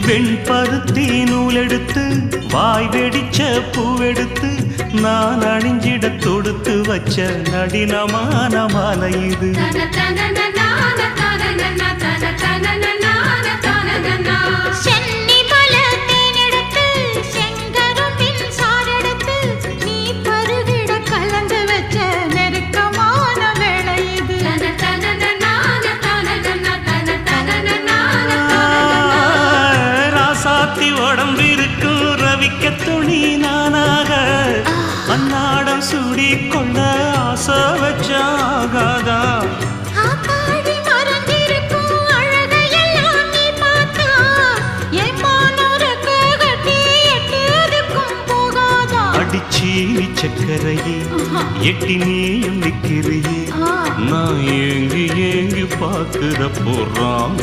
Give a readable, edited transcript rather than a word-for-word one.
வெண்பருத்தி நூலெடுத்து வாய் வெடிச்ச பூவெடுத்து நான் அணிஞ்சிட தொடுத்து வச்ச நடினமான மாலை இது. உடம்பிருக்கும் ரவிக்க துணி நானாக அன்னாடம் சூடி கொள்ள ஆசை வச்சாகாதா. அடிச்சீனி சக்கரையே எட்டி நீயும் நிக்கிறியே நான் ஏங்கி ஏங்கி பார்க்கிற போறான்.